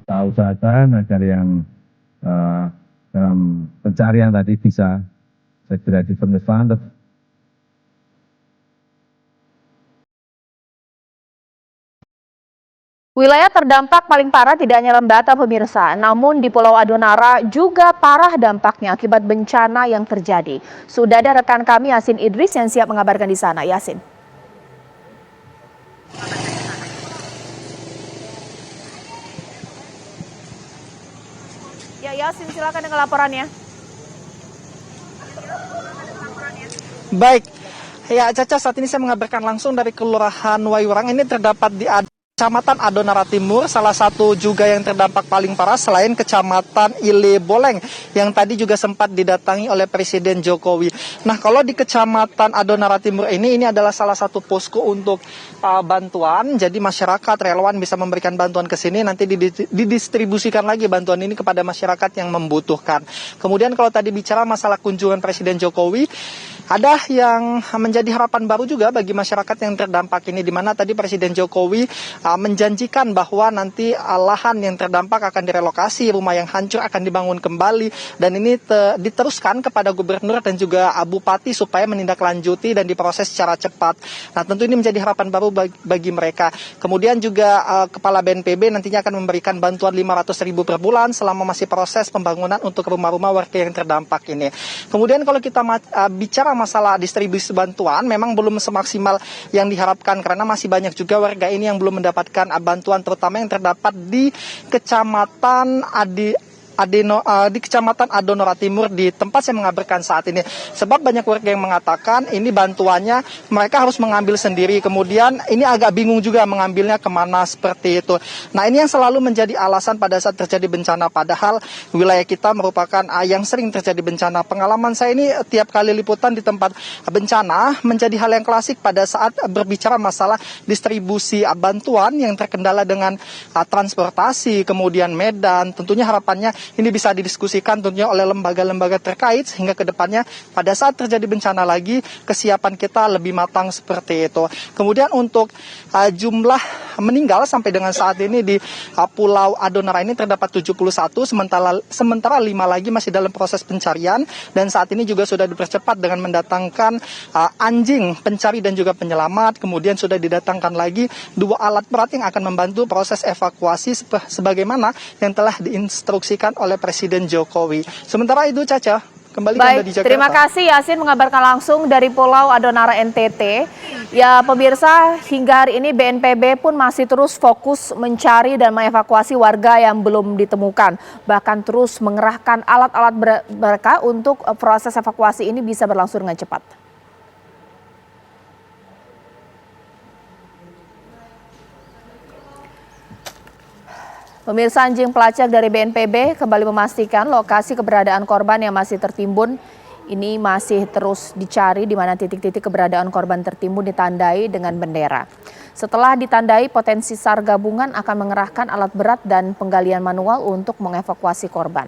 kita usahakan agar yang dalam pencarian tadi bisa segera dipenuhi. Wilayah terdampak paling parah tidak hanya Lembata pemirsa, namun di Pulau Adonara juga parah dampaknya akibat bencana yang terjadi. Sudah ada rekan kami Yasin Idris yang siap mengabarkan di sana. Yasin. Ya Yasin, silakan dengan laporannya. Baik, ya Caca, saat ini saya mengabarkan langsung dari Kelurahan Waiwerang. Ini terdapat di Kecamatan Adonara Timur, salah satu juga yang terdampak paling parah selain Kecamatan Ile Boleng yang tadi juga sempat didatangi oleh Presiden Jokowi. Nah, kalau di Kecamatan Adonara Timur ini adalah salah satu posko untuk bantuan. Jadi masyarakat relawan bisa memberikan bantuan ke sini, nanti didistribusikan lagi bantuan ini kepada masyarakat yang membutuhkan. Kemudian kalau tadi bicara masalah kunjungan Presiden Jokowi, ada yang menjadi harapan baru juga bagi masyarakat yang terdampak ini, di mana tadi Presiden Jokowi menjanjikan bahwa nanti lahan yang terdampak akan direlokasi, rumah yang hancur akan dibangun kembali, dan ini diteruskan kepada gubernur dan juga bupati supaya menindaklanjuti dan diproses secara cepat. Nah, tentu ini menjadi harapan baru bagi mereka. Kemudian juga Kepala BNPB nantinya akan memberikan bantuan 500.000 per bulan selama masih proses pembangunan untuk rumah-rumah warga yang terdampak ini. Kemudian kalau kita bicara masalah distribusi bantuan, memang belum semaksimal yang diharapkan karena masih banyak juga warga ini yang belum mendapatkan bantuan, terutama yang terdapat di Kecamatan di Kecamatan Adonara Timur, di tempat saya mengabarkan saat ini. Sebab banyak warga yang mengatakan ini bantuannya mereka harus mengambil sendiri, kemudian ini agak bingung juga mengambilnya kemana seperti itu. Nah, ini yang selalu menjadi alasan pada saat terjadi bencana, padahal wilayah kita merupakan yang sering terjadi bencana. Pengalaman saya ini tiap kali liputan di tempat bencana menjadi hal yang klasik pada saat berbicara masalah distribusi bantuan yang terkendala dengan transportasi, kemudian medan. Tentunya harapannya ini bisa didiskusikan tentunya oleh lembaga-lembaga terkait sehingga kedepannya pada saat terjadi bencana lagi kesiapan kita lebih matang seperti itu. Kemudian untuk jumlah meninggal sampai dengan saat ini di Pulau Adonara ini terdapat 71, sementara 5 lagi masih dalam proses pencarian, dan saat ini juga sudah dipercepat dengan mendatangkan anjing pencari dan juga penyelamat. Kemudian sudah didatangkan lagi 2 alat berat yang akan membantu proses evakuasi sebagaimana yang telah diinstruksikan oleh Presiden Jokowi. Sementara itu, Caca, kembali ke Anda di Jakarta. Terima kasih Yasin mengabarkan langsung dari Pulau Adonara NTT. Ya pemirsa, hingga hari ini BNPB pun masih terus fokus mencari dan mengevakuasi warga yang belum ditemukan. Bahkan terus mengerahkan alat-alat mereka untuk proses evakuasi ini bisa berlangsung dengan cepat. Pemirsa, anjing pelacak dari BNPB kembali memastikan lokasi keberadaan korban yang masih tertimbun ini masih terus dicari, di mana titik-titik keberadaan korban tertimbun ditandai dengan bendera. Setelah ditandai, potensi SAR gabungan akan mengerahkan alat berat dan penggalian manual untuk mengevakuasi korban.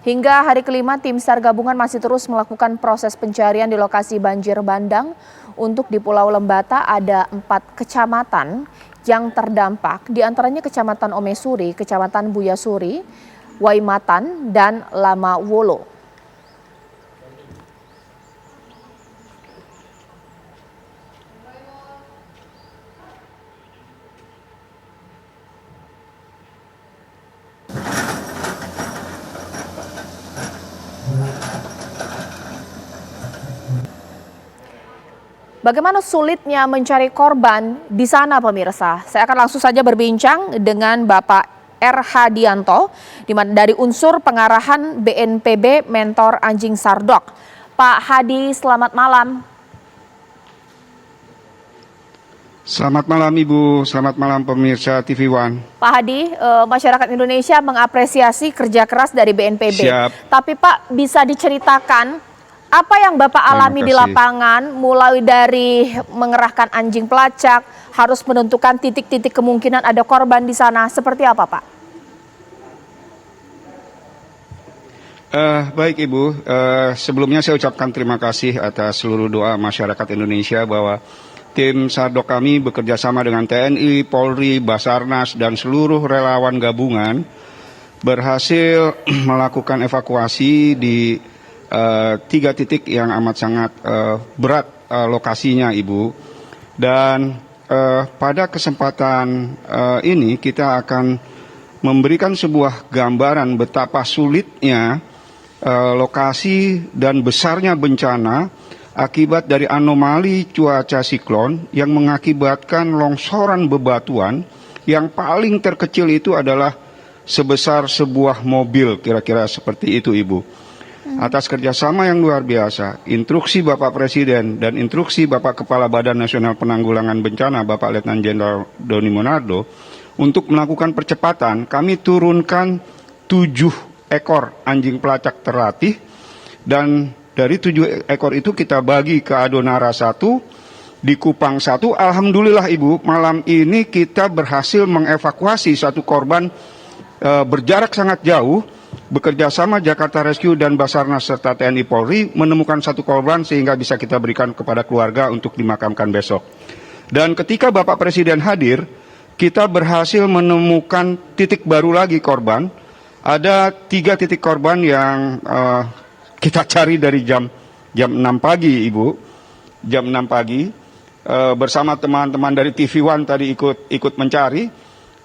Hingga hari kelima, tim SAR gabungan masih terus melakukan proses pencarian di lokasi banjir bandang. Untuk di Pulau Lembata ada 4 kecamatan yang terdampak, diantaranya Kecamatan Omesuri, Kecamatan Buyasuri, Waimatan, dan Lamawolo. Bagaimana sulitnya mencari korban di sana pemirsa? Saya akan langsung saja berbincang dengan Bapak R. Hadianto dari unsur pengarahan BNPB Mentor Anjing Sardok. Pak Hadi, selamat malam. Selamat malam Ibu, selamat malam pemirsa TV One. Pak Hadi, masyarakat Indonesia mengapresiasi kerja keras dari BNPB. Siap. Tapi Pak, bisa diceritakan apa yang Bapak alami di lapangan, mulai dari mengerahkan anjing pelacak, harus menentukan titik-titik kemungkinan ada korban di sana, seperti apa Pak? Baik Ibu, sebelumnya saya ucapkan terima kasih atas seluruh doa masyarakat Indonesia bahwa tim Sardok kami bekerja sama dengan TNI, Polri, Basarnas, dan seluruh relawan gabungan berhasil melakukan evakuasi di 3 titik yang amat sangat berat lokasinya, Ibu. Dan pada kesempatan ini kita akan memberikan sebuah gambaran betapa sulitnya lokasi dan besarnya bencana akibat dari anomali cuaca siklon yang mengakibatkan longsoran bebatuan yang paling terkecil itu adalah sebesar sebuah mobil, kira-kira seperti itu, Ibu. Atas kerjasama yang luar biasa, instruksi Bapak Presiden dan instruksi Bapak Kepala Badan Nasional Penanggulangan Bencana, Bapak Letnan Jenderal Doni Monardo, untuk melakukan percepatan, kami turunkan 7 ekor anjing pelacak terlatih, dan dari 7 ekor itu kita bagi ke Adonara 1, di Kupang 1. Alhamdulillah, Ibu, malam ini kita berhasil mengevakuasi 1 korban berjarak sangat jauh, bekerja sama Jakarta Rescue dan Basarnas serta TNI Polri menemukan 1 korban sehingga bisa kita berikan kepada keluarga untuk dimakamkan besok. Dan ketika Bapak Presiden hadir, kita berhasil menemukan titik baru lagi korban. Ada 3 titik korban yang kita cari dari jam 6 pagi, Ibu. Jam 6 pagi bersama teman-teman dari TV One tadi ikut mencari,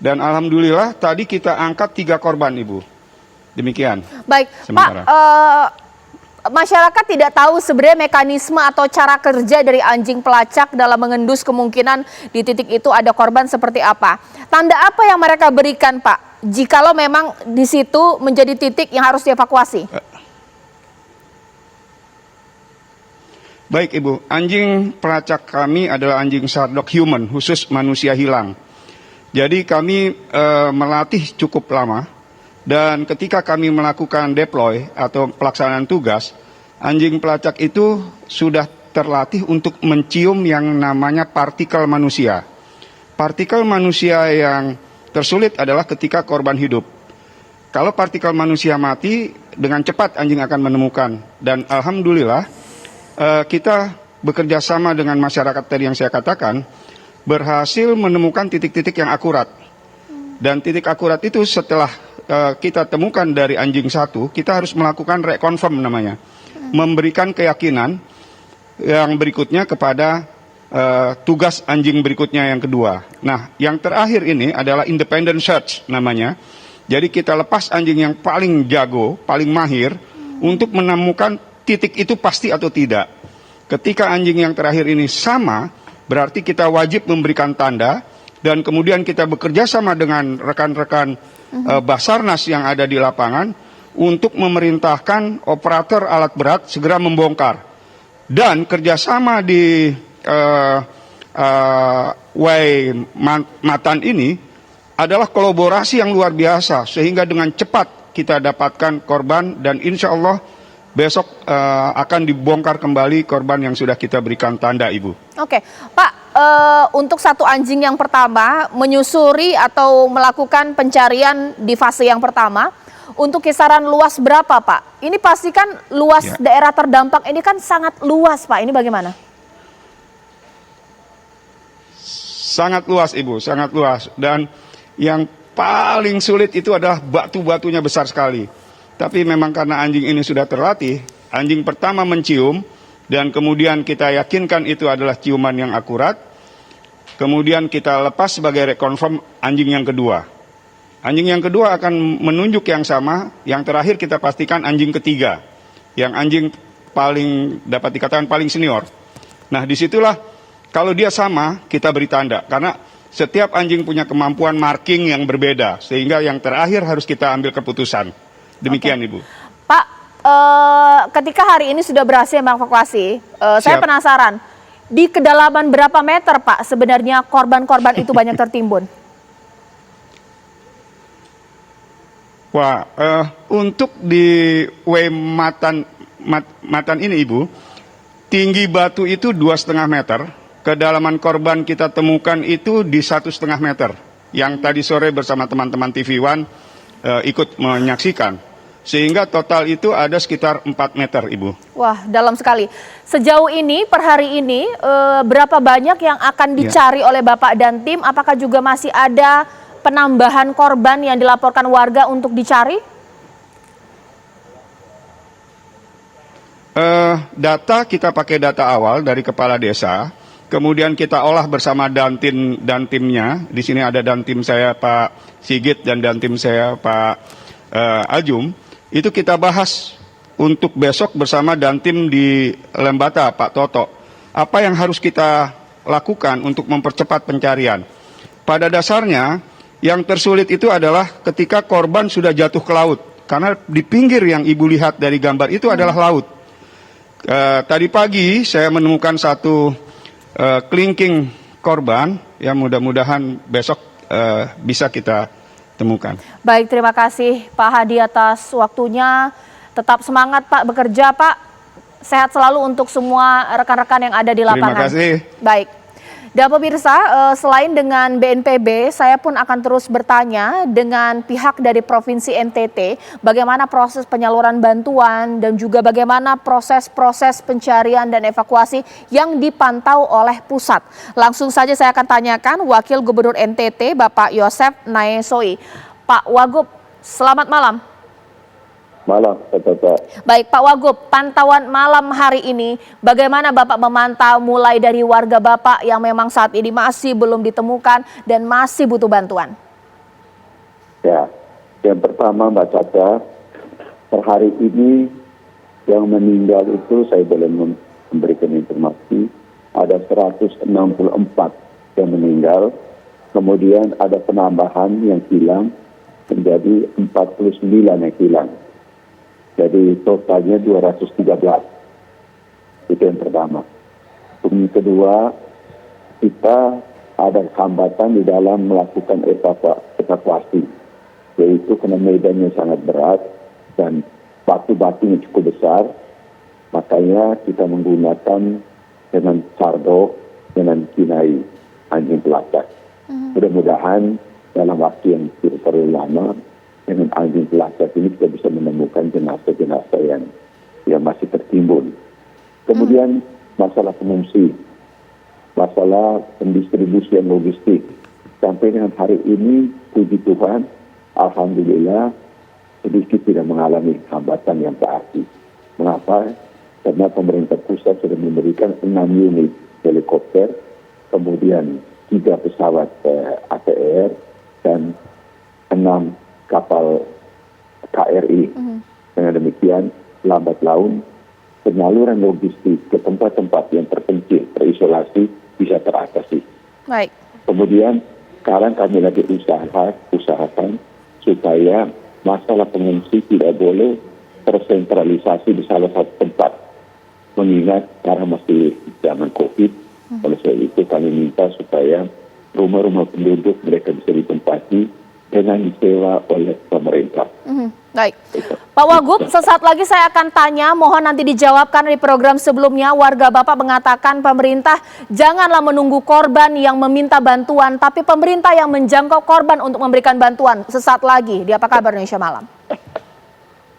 dan alhamdulillah tadi kita angkat 3 korban, Ibu. Demikian. Baik, sementara. Pak, masyarakat tidak tahu sebenarnya mekanisme atau cara kerja dari anjing pelacak dalam mengendus kemungkinan di titik itu ada korban seperti apa. Tanda apa yang mereka berikan, Pak, jikalau memang di situ menjadi titik yang harus dievakuasi? Baik, Ibu, anjing pelacak kami adalah anjing Sardok human, khusus manusia hilang. Jadi kami melatih cukup lama, dan ketika kami melakukan deploy atau pelaksanaan tugas, anjing pelacak itu sudah terlatih untuk mencium yang namanya partikel manusia. Partikel manusia yang tersulit adalah ketika korban hidup. Kalau partikel manusia mati, dengan cepat anjing akan menemukan. Dan alhamdulillah, kita bekerja sama dengan masyarakat tadi yang saya katakan, berhasil menemukan titik-titik yang akurat. Dan titik akurat itu setelah kita temukan dari anjing 1, kita harus melakukan reconfirm namanya. Memberikan keyakinan yang berikutnya kepada tugas anjing berikutnya yang kedua. Nah, yang terakhir ini adalah independent search namanya. Jadi kita lepas anjing yang paling jago, paling mahir, untuk menemukan titik itu pasti atau tidak. Ketika anjing yang terakhir ini sama, berarti kita wajib memberikan tanda, dan kemudian kita bekerja sama dengan rekan-rekan Basarnas yang ada di lapangan untuk memerintahkan operator alat berat segera membongkar. Dan kerjasama di Matan ini adalah kolaborasi yang luar biasa, sehingga dengan cepat kita dapatkan korban, dan insya Allah besok akan dibongkar kembali korban yang sudah kita berikan tanda, Ibu. Oke, Pak, untuk 1 anjing yang pertama menyusuri atau melakukan pencarian di fase yang pertama, untuk kisaran luas berapa, Pak? Ini pastikan luas daerah terdampak ini kan sangat luas, Pak. Ini bagaimana? Sangat luas, Ibu, sangat luas. Dan yang paling sulit itu adalah batu-batunya besar sekali. Tapi memang karena anjing ini sudah terlatih, anjing pertama mencium, dan kemudian kita yakinkan itu adalah ciuman yang akurat. Kemudian kita lepas sebagai reconfirm anjing yang kedua. Anjing yang kedua akan menunjuk yang sama, yang terakhir kita pastikan anjing ketiga, yang anjing paling dapat dikatakan paling senior. Nah, disitulah kalau dia sama, kita beri tanda. Karena setiap anjing punya kemampuan marking yang berbeda, sehingga yang terakhir harus kita ambil keputusan. Demikian, Ibu. Pak, ketika hari ini sudah berhasil mengevakuasi, saya penasaran, di kedalaman berapa meter, Pak, sebenarnya korban-korban itu banyak tertimbun? Wah, untuk di Matan ini, Ibu, tinggi batu itu 2,5 meter. Kedalaman korban kita temukan itu di 1,5 meter. Yang tadi sore bersama teman-teman TV One ikut menyaksikan. Sehingga total itu ada sekitar 4 meter, Ibu. Wah, dalam sekali. Sejauh ini, per hari ini, berapa banyak yang akan dicari oleh Bapak dan tim? Apakah juga masih ada penambahan korban yang dilaporkan warga untuk dicari? Data kita pakai data awal dari kepala desa, kemudian kita olah bersama dan timnya. Di sini ada dantim saya Pak Sigit dan dantim saya Pak Ajum. Itu kita bahas untuk besok bersama dantim di Lembata Pak Toto. Apa yang harus kita lakukan untuk mempercepat pencarian? Pada dasarnya yang tersulit itu adalah ketika korban sudah jatuh ke laut. Karena di pinggir yang Ibu lihat dari gambar itu adalah laut. Tadi pagi saya menemukan satu kelingking korban yang mudah-mudahan besok bisa kita temukan. Baik, terima kasih Pak Hadi atas waktunya. Tetap semangat Pak bekerja Pak. Sehat selalu untuk semua rekan-rekan yang ada di lapangan. Terima kasih. Baik. Dan pemirsa, selain dengan BNPB, saya pun akan terus bertanya dengan pihak dari Provinsi NTT, bagaimana proses penyaluran bantuan dan juga bagaimana proses-proses pencarian dan evakuasi yang dipantau oleh pusat. Langsung saja saya akan tanyakan Wakil Gubernur NTT, Bapak Yosef Naesoi. Pak Wagub, selamat malam. Malam, Bapak. Baik, Pak Wagub, pantauan malam hari ini, bagaimana Bapak memantau mulai dari warga Bapak yang memang saat ini masih belum ditemukan dan masih butuh bantuan? Ya, yang pertama Mbak Caca, per hari ini yang meninggal itu saya boleh memberikan informasi, ada 164 yang meninggal, kemudian ada penambahan yang hilang menjadi 49 yang hilang. Jadi totalnya 213. Itu yang pertama. Yang kedua, kita ada hambatan di dalam melakukan evakuasi. Yaitu karena medannya sangat berat dan batu-batunya cukup besar. Makanya kita menggunakan dengan sardo, dengan kinai anjing pelacak. Mudah-mudahan dalam waktu yang tidak terlalu lama, dengan anjing pelacak ini kita bisa menemukan jenazah-jenazah yang masih tertimbun. Kemudian masalah pengungsi, masalah pendistribusian logistik. Sampai dengan hari ini, puji Tuhan, alhamdulillah, sedikit tidak mengalami hambatan yang berarti. Mengapa? Karena pemerintah pusat sudah memberikan 6 unit helikopter, kemudian 3 pesawat ATR, dan 6 kapal KRI. Dengan demikian, lambat laun penyaluran logistik ke tempat-tempat yang terpencil, terisolasi, bisa teratasi. Baik. Kemudian, sekarang kami lagi usahakan supaya masalah pengungsi tidak boleh tersentralisasi di salah satu tempat. Mengingat karena masih zaman COVID, oleh sebab itu kami minta supaya rumah-rumah penduduk mereka bisa ditempati dengan disewa oleh pemerintah. Baik. Pak Wagub, sesaat lagi saya akan tanya, mohon nanti dijawabkan di program sebelumnya. Warga Bapak mengatakan pemerintah janganlah menunggu korban yang meminta bantuan, tapi pemerintah yang menjangkau korban untuk memberikan bantuan. Sesaat lagi di Apa Kabar Indonesia Malam.